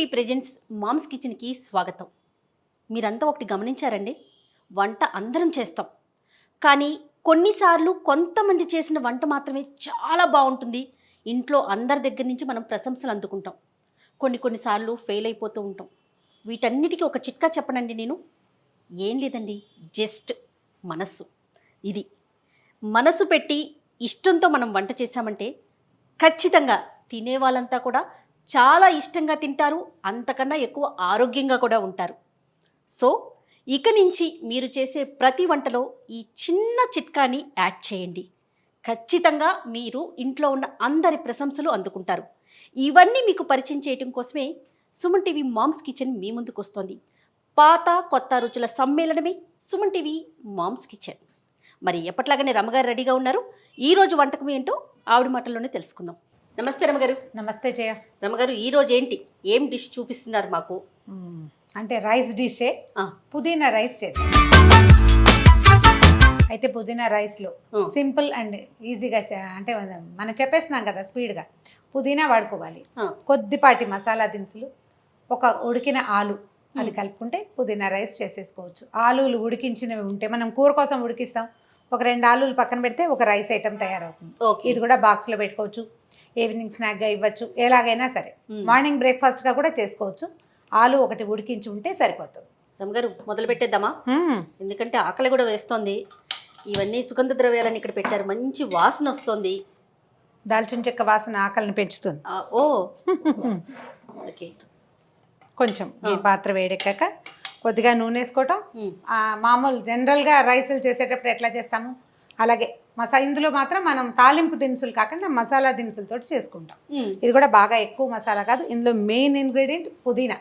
TV presents moms కిచెన్కి స్వాగతం. మీరంతా ఒకటి గమనించారండి, వంట అందరం చేస్తాం, కానీ కొన్నిసార్లు కొంతమంది చేసిన వంట మాత్రమే చాలా బాగుంటుంది. ఇంట్లో అందరి దగ్గర నుంచి మనం ప్రశంసలు అందుకుంటాం. కొన్నిసార్లు ఫెయిల్ అయిపోతూ ఉంటాం. వీటన్నిటికీ ఒక చిట్కా చెప్పనండి నేను. ఏం లేదండి, జస్ట్ మనస్సు. ఇది మనసు పెట్టి ఇష్టంతో మనం వంట చేశామంటే ఖచ్చితంగా తినే వాళ్ళంతా కూడా చాలా ఇష్టంగా తింటారు, అంతకన్నా ఎక్కువ ఆరోగ్యంగా కూడా ఉంటారు. సో ఇక నుంచి మీరు చేసే ప్రతి వంటలో ఈ చిన్న చిట్కాని యాడ్ చేయండి. ఖచ్చితంగా మీరు ఇంట్లో ఉన్న అందరి ప్రశంసలు అందుకుంటారు. ఇవన్నీ మీకు పరిచయం చేయడం కోసమే సుమన్ టీవీ మామ్స్ కిచెన్ మీ ముందుకు వస్తోంది. పాత కొత్త రుచుల సమ్మేళనమే సుమన్ టీవీ మామ్స్ కిచెన్. మరి ఎప్పట్లాగానే రమ్మగారు రెడీగా ఉన్నారు. ఈరోజు వంటకం ఏంటో ఆవిడ మాటల్లోనే తెలుసుకుందాం. నమస్తే రమ్మగారు. నమస్తే జయ. రమ్మగారు, ఈరోజు ఏం డిష్ చూపిస్తున్నారు మాకు? అంటే రైస్ డిషే, పుదీనా రైస్ చేద్దాం. అయితే పుదీనా రైస్లో సింపుల్ అండ్ ఈజీగా అంటే మనం చెప్పేస్తున్నాం కదా స్పీడ్గా. పుదీనా వాడుకోవాలి, కొద్దిపాటి మసాలా దినుసులు, ఒక ఉడికిన ఆలు, అది కలుపుకుంటే పుదీనా రైస్ చేసేసుకోవచ్చు. ఆలులు ఉడికించినవి ఉంటే మనం కూర కోసం ఉడికిస్తాం, ఒక 2 ఆలులు పక్కన పెడితే ఒక రైస్ ఐటమ్ తయారవుతుంది. ఇది కూడా బాక్స్లో పెట్టుకోవచ్చు, ఈవినింగ్ స్నాక్గా ఇవ్వచ్చు, ఎలాగైనా సరే. మార్నింగ్ బ్రేక్ఫాస్ట్గా కూడా చేసుకోవచ్చు. ఆలు ఒకటి ఉడికించి ఉంటే సరిపోతుంది. రమ్మగారు, మొదలు పెట్టేద్దామా? ఎందుకంటే ఆకలి కూడా వేస్తోంది. ఇవన్నీ సుగంధ ద్రవ్యాలని ఇక్కడ పెట్టారు, మంచి వాసన వస్తుంది. దాల్చిన చెక్క వాసన ఆకలిని పెంచుతుంది. ఓ ఓకే. కొంచెం ఈ పాత్ర వేడెక్కాక కొద్దిగా నూనె వేసుకోవటం. మామూలు జనరల్గా రైసులు చేసేటప్పుడు ఎట్లా చేస్తాము అలాగే ఇందులో మాత్రం మనం తాలింపు దినుసులు కాకుండా మసాలా దినుసులతో చేసుకుంటాం. ఇది కూడా బాగా ఎక్కువ మసాలా కాదు. ఇందులో మెయిన్ ఇంగ్రీడియంట్ పుదీనా.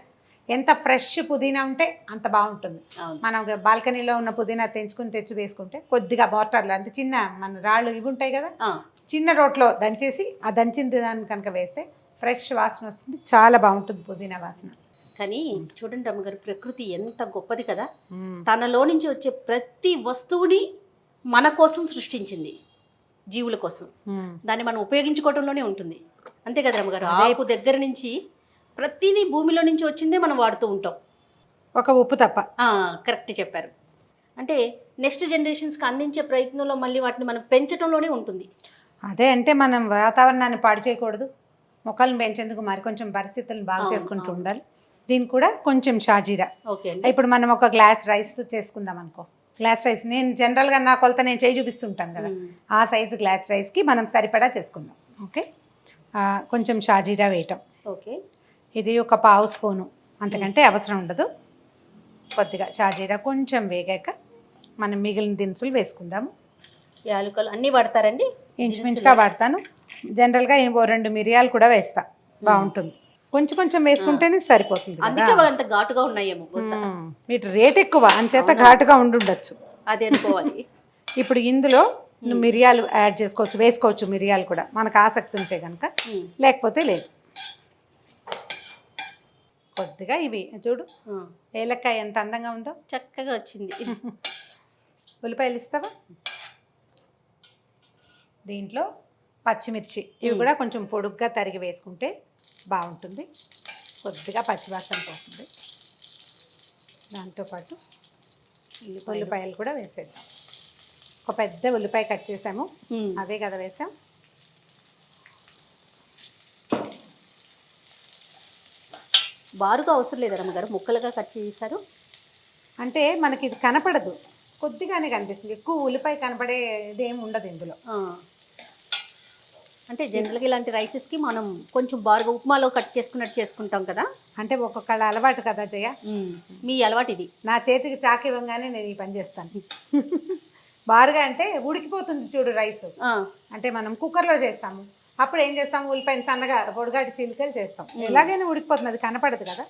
ఎంత ఫ్రెష్ పుదీనా ఉంటే అంత బాగుంటుంది. మనం బాల్కనీలో ఉన్న పుదీనా తెచ్చి వేసుకుంటే కొద్దిగా మోటార్లో అంటే చిన్న మన రాళ్ళు ఇవి ఉంటాయి కదా, చిన్న రోట్లో దంచేసి ఆ దంచిన దాన్ని కనుక వేస్తే ఫ్రెష్ వాసన వస్తుంది, చాలా బాగుంటుంది పుదీనా వాసన. కానీ చూడండి రమ్మగారు, ప్రకృతి ఎంత గొప్పది కదా. తనలో నుంచి వచ్చే ప్రతి వస్తువుని మన కోసం సృష్టించింది, జీవుల కోసం. దాన్ని మనం ఉపయోగించుకోవడంలోనే ఉంటుంది, అంతే కదా రమ్మగారు? ఆకు దగ్గర నుంచి ప్రతిదీ భూమిలో నుంచి వచ్చిందే మనం వాడుతూ ఉంటాం, ఒక ఉప్పు తప్ప. కరెక్ట్ చెప్పారు. అంటే నెక్స్ట్ జనరేషన్స్కి అందించే ప్రయత్నంలో మళ్ళీ వాటిని మనం పెంచడంలోనే ఉంటుంది. అదే, అంటే మనం వాతావరణాన్ని పాడు చేయకూడదు, మొక్కలను పెంచేందుకు మరి కొంచెం పరిస్థితులను బాగా చేసుకుంటూ ఉండాలి. దీనికి కూడా కొంచెం షాజీరా. ఓకే. ఇప్పుడు మనం ఒక గ్లాస్ రైస్ చేసుకుందాం అనుకో. గ్లాస్ రైస్ నేను జనరల్గా నా కొలత నేను చేయి చూపిస్తుంటాను కదా, ఆ సైజు గ్లాస్ రైస్కి మనం సరిపడా చేసుకుందాం. ఓకే. కొంచెం షాజీరా వేయటం. ఓకే. ఇది ఒక 1/2 స్పూను, అంతకంటే అవసరం ఉండదు. కొద్దిగా షాజీరా కొంచెం వేగాక మనం మిగిలిన దినుసులు వేసుకుందాము. యాలకులు అన్నీ వాడతారండి? ఇంచుమించుగా వాడతాను. జనరల్గా 2 మిరియాలు కూడా వేస్తా, బాగుంటుంది. కొంచెం వేసుకుంటేనే సరిపోతుంది. అందుకే అంత ఘాటుగా ఉన్నాయేమో. వీటి రేట్ ఎక్కువ అంచేత ఘాటుగా ఉండుండొచ్చు, అది అనుకోవాలి. ఇప్పుడు ఇందులో మిరియాలు యాడ్ చేసుకోవచ్చు, వేసుకోవచ్చు మిరియాలు కూడా మనకు ఆసక్తి ఉంటే కనుక, లేకపోతే లేదు. కొద్దిగా ఇవి చూడు, ఏలక్కాయ ఎంత అందంగా ఉందో, చక్కగా వచ్చింది. ఉల్లిపాయలు ఇస్తావా? దీంట్లో పచ్చిమిర్చి, ఇవి కూడా కొంచెం పొడుగ్గా తరిగి వేసుకుంటే బాగుంటుంది, కొద్దిగా పచ్చివాసన పోతుంది. దాంతోపాటు ఉల్లిపాయలు కూడా వేసేద్దాం. ఒక పెద్ద ఉల్లిపాయ కట్ చేసాము, అవే కదా వేసాం. బారుగా అవసరం లేదు రమ్మగారు, ముక్కలుగా కట్ చేశారు. అంటే మనకి ఇది కనపడదు, కొద్దిగానే కనిపిస్తుంది. ఎక్కువ ఉల్లిపాయ కనపడేది ఏమి ఉండదు ఇందులో. అంటే జనరల్గా ఇలాంటి రైసెస్కి మనం కొంచెం బారుగా ఉప్మాలో కట్ చేసుకున్నట్టు చేసుకుంటాం కదా. అంటే ఒక్కొక్కళ్ళ అలవాటు కదా జయ. మీ అలవాటు ఇది. నా చేతికి చాకి ఇవ్వగానే నేను ఈ పని చేస్తాను. బారుగా అంటే ఉడికిపోతుంది చూడు రైస్. అంటే మనం కుక్కర్లో చేస్తాము, అప్పుడు ఏం చేస్తాము, ఉల్లిపాయలు సన్నగా పొడిగాటి చిలికలు చేస్తాం, ఎలాగైనా ఉడికిపోతుంది, అది కనపడదు కదా.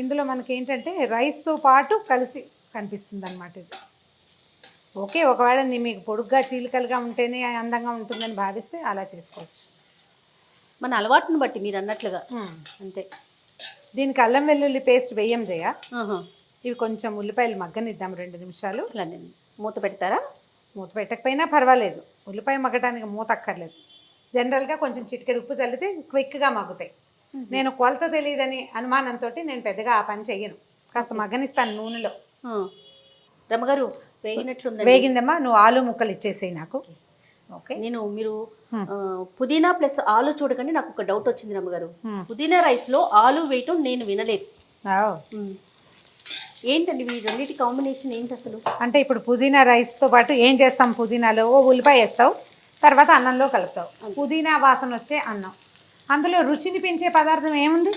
ఇందులో మనకి ఏంటంటే రైస్తో పాటు కలిసి కనిపిస్తుంది అన్నమాట ఇది. ఓకే, ఒకవేళ మీకు పొడుగ్గా చీలికలుగా ఉంటేనే అందంగా ఉంటుందని భావిస్తే అలా చేసుకోవచ్చు, మన అలవాటుని బట్టి మీరు అన్నట్లుగా. అంతే. దీనికి అల్లం వెల్లుల్లి పేస్ట్ వేయం చేయ. ఇవి కొంచెం ఉల్లిపాయలు మగ్గనిద్దాం 2 నిమిషాలు. మూత పెడతారా? మూత పెట్టకపోయినా పర్వాలేదు, ఉల్లిపాయ మగ్గడానికి మూత అక్కర్లేదు. జనరల్గా కొంచెం చిటికెడు ఉప్పు చల్లితే క్విక్గా మగ్గుతాయి. నేను కొలత తెలియదని అనుమానంతో నేను పెద్దగా ఆ పని చెయ్యను. కాస్త మగ్గనిస్తాను నూనెలో. రమ్మగారు వేగినట్లుందండి. వేగిందమ్మా, నువ్వు ఆలు ముక్కలు ఇచ్చేసేయి నాకు. ఓకే. మీరు పుదీనా ప్లస్ ఆలు చూడకండి, నాకు ఒక డౌట్ వచ్చింది రమ్మగారు. పుదీనా రైస్లో ఆలు వేయటం నేను వినలేదు. ఏంటండి మీ రెండింటి కాంబినేషన్ ఏంటి అసలు? అంటే ఇప్పుడు పుదీనా రైస్తో పాటు ఏం చేస్తాం, పుదీనాలో ఉల్లిపాయ వేస్తావు, తర్వాత అన్నంలో కలుపుతావు. పుదీనా వాసన వచ్చే అన్నం, అందులో రుచిని పెంచే పదార్థం ఏముంది?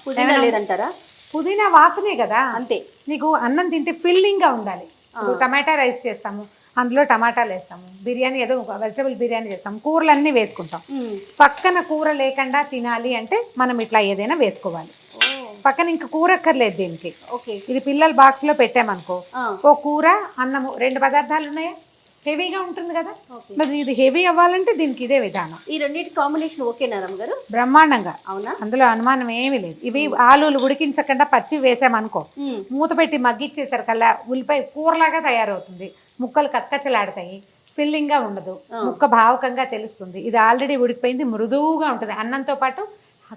పుదీనా లేదంటారా? పుదీనా వాసనే కదా. అంతే. నీకు అన్నం తింటే ఫిల్లింగ్గా ఉండాలి. ఇప్పుడు టమాటా రైస్ చేస్తాము, అందులో టమాటాలు వేస్తాము. బిర్యానీ ఏదో వెజిటబుల్ బిర్యానీ చేస్తాము, కూరలన్నీ వేసుకుంటాం. పక్కన కూర లేకుండా తినాలి అంటే మనం ఇట్లా ఏదైనా వేసుకోవాలి. పక్కన ఇంకా కూర అక్కర్లేదు దీనికి. ఓకే. ఇది పిల్లల బాక్స్లో పెట్టామనుకో, ఓ కూర అన్నము 2 పదార్థాలు ఉన్నాయా, హెవీగా ఉంటుంది కదా. మరి ఇది హెవీ అవ్వాలంటే దీనికి ఇదే విధానం. ఈ రెండింటి కాంబినేషన్ ఓకేనా రమ్మగారు? బ్రహ్మాండంగా. అవునా? అందులో అనుమానం ఏమీ లేదు. ఇవి ఆలులు ఉడికించకుండా పచ్చి వేసామనుకో, మూత పెట్టి మగ్గిచ్చేసరికల్లా ఉల్లిపాయ కూరలాగా తయారవుతుంది. ముక్కలు కచ్చకచ్చలాడతాయి, ఫిల్లింగ్గా ఉండదు, ముక్క భావకంగా తెలుస్తుంది. ఇది ఆల్రెడీ ఉడికిపోయింది, మృదువుగా ఉంటుంది. అన్నంతో పాటు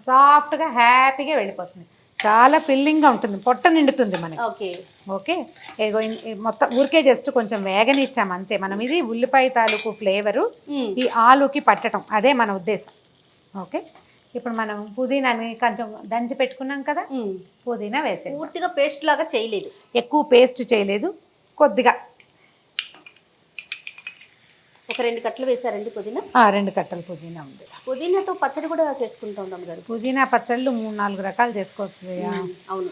సాఫ్ట్గా హ్యాపీగా వెళ్ళిపోతుంది. చాలా ఫిల్లింగ్గా ఉంటుంది, పొట్ట నిండుతుంది మనకి. ఓకే. ఓకే. ఏగో మొత్తం ఊరికే జస్ట్ కొంచెం వేగనిచ్చాము అంతే. మనం ఇది ఉల్లిపాయ తాలూకు ఫ్లేవరు ఈ ఆలుకి పట్టడం, అదే మన ఉద్దేశం. ఓకే. ఇప్పుడు మనం పుదీనాని కొంచెం దంచి పెట్టుకున్నాం కదా, పుదీనా వేసేది. పూర్తిగా పేస్ట్ లాగా చేయలేదు, ఎక్కువ పేస్ట్ చేయలేదు, కొద్దిగా ఒక 2 కట్టలు వేసారండి పుదీనా. 2 కట్టలు పుదీనా ఉంది. పుదీనాతో పచ్చడి కూడా చేసుకుంటా ఉంటాం గారు. పుదీనా పచ్చళ్ళు 3-4 రకాలు చేసుకోవచ్చు. అవును.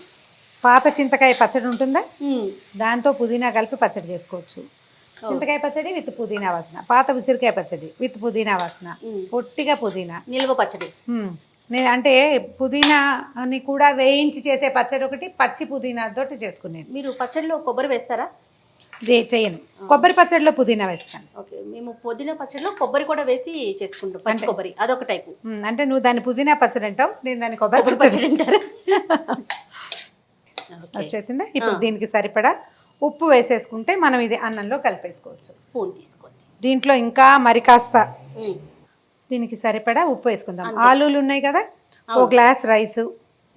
పాత చింతకాయ పచ్చడి ఉంటుందా, దాంతో పుదీనా కలిపి పచ్చడి చేసుకోవచ్చు. చింతకాయ పచ్చడి విత్ పుదీనా వాసన, పాత ఉసిరికాయ పచ్చడి విత్ పుదీనా వాసన, పొట్టిగా పుదీనా నిల్వ పచ్చడి. నేను అంటే పుదీనాని కూడా వేయించి చేసే పచ్చడి ఒకటి, పచ్చి పుదీనాతో చేసుకునేది. మీరు పచ్చడిలో కొబ్బరి వేస్తారా? చేయను. కొబ్బరి పచ్చడిలో పుదీనా వేస్తాను. ఓకే. మేము పుదీనా పచ్చడిలో కొబ్బరి కూడా వేసి చేసుకుంటాం, పచ్చి కొబ్బరి, అదొక టైపు. అంటే నువ్వు దాన్ని పుదీనా పచ్చడి అంటావు, నేను దాన్ని కొబ్బరి పచ్చడి అంటారు. వచ్చేసిందా? ఇప్పుడు దీనికి సరిపడా ఉప్పు వేసేసుకుంటే మనం ఇది అన్నంలో కలిపేసుకోవచ్చు. స్పూన్ తీసుకోండి. దీంట్లో ఇంకా మరి కాస్త దీనికి సరిపడా ఉప్పు వేసుకుందాం. ఆలులు ఉన్నాయి కదా, ఓ గ్లాస్ రైస్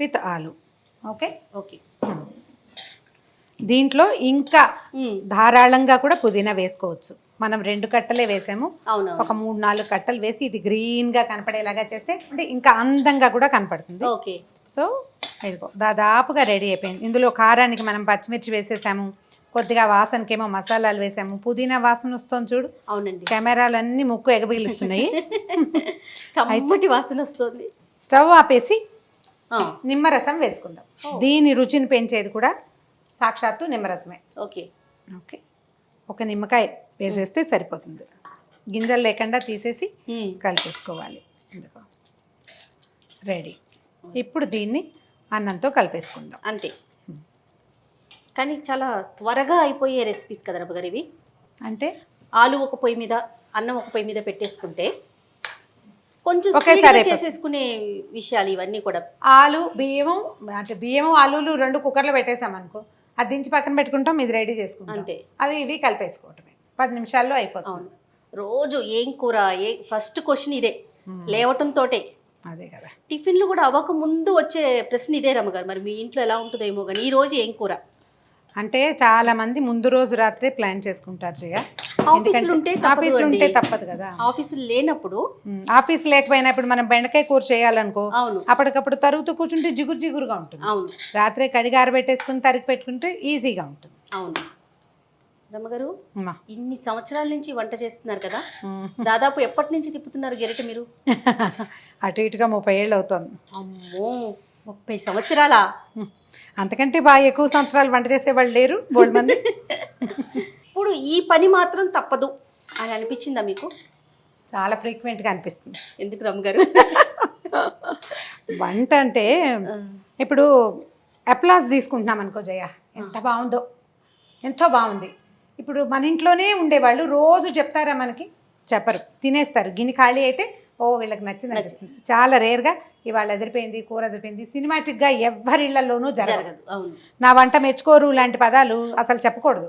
విత్ ఆలు. ఓకే. ఓకే. దీంట్లో ఇంకా ధారాళంగా కూడా పుదీనా వేసుకోవచ్చు. మనం 2 కట్టలే వేసాము, ఒక 3-4 కట్టలు వేసి ఇది గ్రీన్గా కనపడేలాగా చేస్తే అంటే ఇంకా అందంగా కూడా కనపడుతుంది. ఓకే. సో ఇదిగో దాదాపుగా రెడీ అయిపోయింది. ఇందులో కారానికి మనం పచ్చిమిర్చి వేసేసాము, కొద్దిగా వాసనకేమో మసాలాలు వేసాము. పుదీనా వాసన వస్తుంది చూడు. అవునండి. కెమెరాలన్నీ ముక్కు ఎగబిలుస్తున్నాయి. కమ్మటి వాసన వస్తుంది. స్టవ్ ఆపేసి నిమ్మరసం వేసుకుందాం. దీని రుచిని పెంచేది కూడా సాక్షాత్తు నిమ్మరసమే. ఓకే. ఓకే. ఒక నిమ్మకాయ వేసేస్తే సరిపోతుంది. గింజలు లేకుండా తీసేసి కలిపేసుకోవాలి. రెడీ. ఇప్పుడు దీన్ని అన్నంతో కలిపేసుకుందాం. అంతే. కానీ చాలా త్వరగా అయిపోయే రెసిపీస్ కదా రమ్మగారు ఇవి. అంటే ఆలు ఒక పొయ్యి మీద, అన్నం ఒక పొయ్యి మీద పెట్టేసుకుంటే కొంచెం ఒకేసారి చేసేసుకునే విషయాలు ఇవన్నీ కూడా. ఆలు బియ్యము అంటే బియ్యము ఆలులు 2 కుక్కర్లో పెట్టేసామనుకో, అది దించి పక్కన పెట్టుకుంటాం, ఇది రెడీ చేసుకుంటాం. అంతే. అవి ఇవి కలిపేసుకోవటమే, 10 నిమిషాల్లో అయిపోతుంది. రోజు ఏం కూర, ఫస్ట్ క్వశ్చన్ ఇదే లేవటంతోటే. అదే కదా. టిఫిన్లు కూడా అవ్వక ముందు వచ్చే ప్రశ్న ఇదే రమ్మగారు. మరి మీ ఇంట్లో ఎలా ఉంటుందేమో కానీ ఈ రోజు ఏం కూర అంటే చాలా మంది ముందు రోజు రాత్రే ప్లాన్ చేసుకుంటారు. చెయ్య ఆఫీసులు ఉంటే తప్పదు కదా. ఆఫీసులు లేనప్పుడు, ఆఫీస్ లేకపోయినప్పుడు మనం బెండకాయ కూర చేయాలనుకో, అప్పటికప్పుడు తరుగుతూ కూర్చుంటే జిగురుగా ఉంటుంది. అవును. రాత్రే కడిగి ఆరబెట్టేసుకుని తరిగి పెట్టుకుంటే ఈజీగా ఉంటుంది. అవును. రమ్మగారు, ఇన్ని సంవత్సరాల నుంచి వంట చేస్తున్నారు కదా, దాదాపు ఎప్పటి నుంచి తిప్పుతున్నారు గెరిట మీరు? అటు ఇటుగా 30 ఏళ్ళు అవుతుంది. అమ్మో, 30 సంవత్సరాలా? అంతకంటే బాగా ఎక్కువ సంవత్సరాలు వంట చేసేవాళ్ళు లేరు బోల్డ్ మంది. ఇప్పుడు ఈ పని మాత్రం తప్పదు అని అనిపించిందా మీకు? చాలా ఫ్రీక్వెంట్గా అనిపిస్తుంది. ఎందుకు రమ్మగారు? వంట అంటే ఇప్పుడు అప్లాస్ తీసుకుంటున్నాం అనుకో జయ, ఎంత బాగుందో, ఎంతో బాగుంది. ఇప్పుడు మన ఇంట్లోనే ఉండేవాళ్ళు రోజు చెప్తారా మనకి? చెప్పరు, తినేస్తారు. గిన్నె ఖాళీ అయితే ఓ వీళ్ళకి నచ్చింది. చాలా రేర్గా ఇవాళ ఎదిరిపోయింది, కూర ఎదిరిపోయింది, సినిమాటిక్గా ఎవరిళ్లలోనూ జరగదు. నా వంట మెచ్చుకోరు లాంటి పదాలు అసలు చెప్పకూడదు.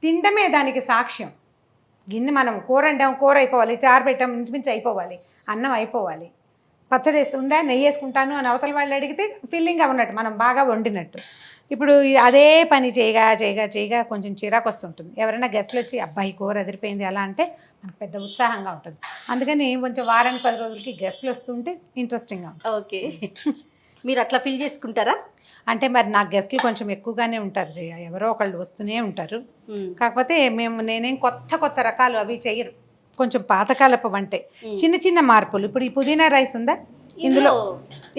తినడమే దానికి సాక్ష్యం. గిన్నె మనం కూర వండాం, కూర అయిపోవాలి, చారు పెట్టాం, ఇంచుమించు అయిపోవాలి, అన్నం అయిపోవాలి. పచ్చడి ఉందా నెయ్యి వేసుకుంటాను అని అవతల వాళ్ళు అడిగితే ఫీలింగ్గా ఉన్నట్టు మనం బాగా వండినట్టు. ఇప్పుడు అదే పని చేయగా కొంచెం చిరాకు వస్తుంటుంది. ఎవరైనా గెస్ట్లు వచ్చి అబ్బాయి కూర ఎదిరిపోయింది అలా అంటే మనకు పెద్ద ఉత్సాహంగా ఉంటుంది. అందుకని కొంచెం వారానికి 10 రోజులకి గెస్ట్లు వస్తుంటే ఇంట్రెస్టింగ్గా ఉంటుంది. ఓకే. మీరు అట్లా ఫీల్ చేసుకుంటారా? అంటే మరి నా గెస్ట్లు కొంచెం ఎక్కువగానే ఉంటారు జయ, ఎవరో ఒకళ్ళు వస్తూనే ఉంటారు. కాకపోతే నేనేం కొత్త రకాలు అవి చెయ్యరు, కొంచెం పాతకాలపు వంటే, చిన్న మార్పులు. ఇప్పుడు ఈ పుదీనా రైస్ ఉందా, ఇందులో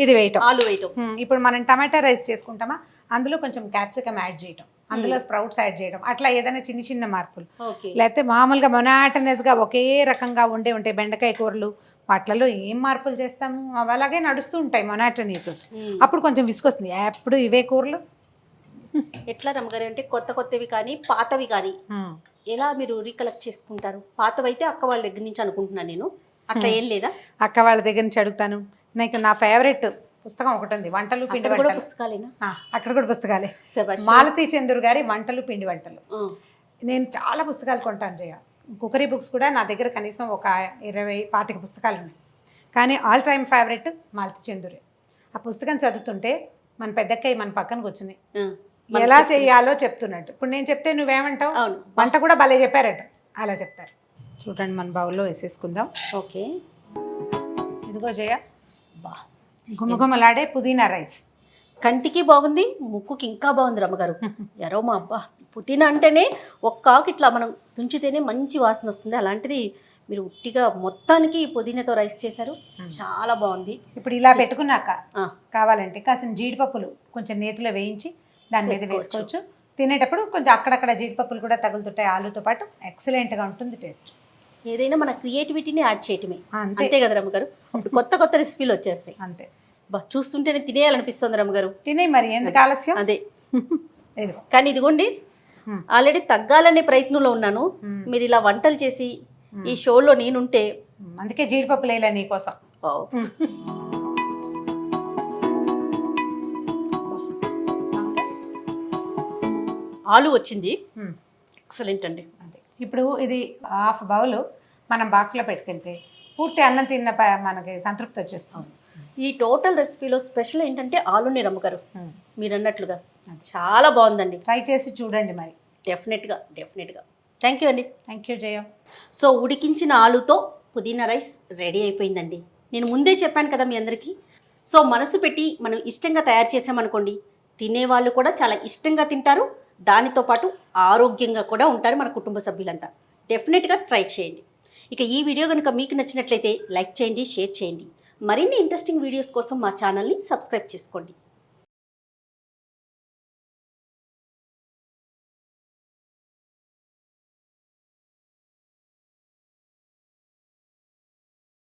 ఇది వేయటం, ఆలు వేయటం. ఇప్పుడు మనం టమాటా రైస్ చేసుకుంటామా, అందులో కొంచెం క్యాప్సికమ్ యాడ్ చేయటం, అందులో స్ప్రౌట్స్ యాడ్ చేయడం, అట్లా ఏదైనా చిన్న మార్పులు. లేకపోతే మామూలుగా మొనాటనస్గా ఒకే రకంగా ఉంటే బెండకాయ కూరలు వాటిలలో ఏం మార్పులు చేస్తాము, అవి అలాగే నడుస్తూ ఉంటాయి మొనాటనీతో. అప్పుడు కొంచెం విసుకొస్తుంది, ఎప్పుడు ఇవే కూరలు. ఎట్లా రమ్మగారు అంటే కొత్తవి కానీ పాతవి కానీ ఎలా మీరు రీకలెక్ట్ చేసుకుంటారు? పాతవైతే అక్క వాళ్ళ దగ్గర నుంచి అనుకుంటున్నాను నేను, అట్లా ఏం లేదా? అక్క వాళ్ళ దగ్గర నుంచి అడుగుతాను. నాకు నా ఫేవరెట్ పుస్తకం ఒకటి ఉంది, వంటలు పిండి వంటలు. పుస్తకాలేనా? అక్కడ కూడా పుస్తకాలే. మాలతీ చంద్రు గారి వంటలు పిండి వంటలు. నేను చాలా పుస్తకాలు కొంటాను జయ. కుకరీ బుక్స్ కూడా నా దగ్గర కనీసం ఒక 20-25 పుస్తకాలు ఉన్నాయి. కానీ ఆల్ టైమ్ ఫేవరెట్ మాలతీ చంద్రురే. ఆ పుస్తకం చదువుతుంటే మన పెద్దక్కయ్య మన పక్కన కూర్చుని ఎలా చేయాలో చెప్తున్నట్టు. ఇప్పుడు నేను చెప్తే నువ్వేమంటావు, వంట కూడా భలే చెప్పారట, అలా చెప్తారు. చూడండి, మన బౌల్లో వేసేసుకుందాం. ఓకే, ఇదిగో జయ, గుమగుమలాడే పుదీనా రైస్. కంటికి బాగుంది, ముక్కుకి ఇంకా బాగుంది రమ్మగారు. ఎరో మా అబ్బా, పుదీనా అంటేనే ఒక్క ఆకు ఇట్లా మనం తుంచితేనే మంచి వాసన వస్తుంది. అలాంటిది మీరు ఉట్టిగా మొత్తానికి పుదీనాతో రైస్ చేశారు, చాలా బాగుంది. ఇప్పుడు ఇలా పెట్టుకున్నాక కావాలంటే కాసిన జీడిపప్పులు కొంచెం నేతిలో వేయించి దాని మీద వేసుకోవచ్చు. తినేటప్పుడు కొంచెం అక్కడక్కడ జీడిపప్పులు కూడా తగులుతుంటాయి ఆలుతో పాటు, ఎక్సలెంట్గా ఉంటుంది టేస్ట్. ఏదైనా మన క్రియేటివిటీని యాడ్ చేయటమే, అంతే కదా రమ్మగారు. కొత్త రెసిపీలు వచ్చేస్తాయి. అంతే, బా చూస్తుంటేనే తినేయాలనిపిస్తుంది రమ్మగారు. తినే మరి ఎందుకు ఆలస్యం. అదే కానీ ఇదిగోండి, ఆల్రెడీ తగ్గాలనే ప్రయత్నంలో ఉన్నాను. మీరు ఇలా వంటలు చేసి ఈ షోలో నేనుంటే, అందుకే జీడిపప్పులు వేయలే నీకోసం. ఆలు వచ్చింది, ఎక్సలెంట్ అండి. అదే ఇప్పుడు ఇది హాఫ్ బౌల్ మనం బాక్స్లో పెట్టుకెళ్తే పూర్తి అన్నం తిన్న మనకి సంతృప్తి వచ్చేస్తుంది. ఈ టోటల్ రెసిపీలో స్పెషల్ ఏంటంటే ఆలుని రమ్మగారు, మీరు అన్నట్లుగా చాలా బాగుందండి. ట్రై చేసి చూడండి మరి. డెఫినెట్గా. థ్యాంక్ యూ అండి. Thank you Jaya. సో ఉడికించిన ఆలుతో పుదీనా రైస్ రెడీ అయిపోయిందండి. నేను ముందే చెప్పాను కదా మీ అందరికీ. సో మనసు పెట్టి మనం ఇష్టంగా తయారు చేసామనుకోండి, తినేవాళ్ళు కూడా చాలా ఇష్టంగా తింటారు, దానితో పాటు ఆరోగ్యంగా కూడా ఉంటారు మన కుటుంబ సభ్యులంతా. డెఫినెట్గా ట్రై చేయండి. ఇక ఈ వీడియో కనుక మీకు నచ్చినట్లయితే లైక్ చేయండి, షేర్ చేయండి. మరిన్ని ఇంట్రెస్టింగ్ వీడియోస్ కోసం మా ఛానల్ని సబ్స్క్రైబ్ చేసుకోండి.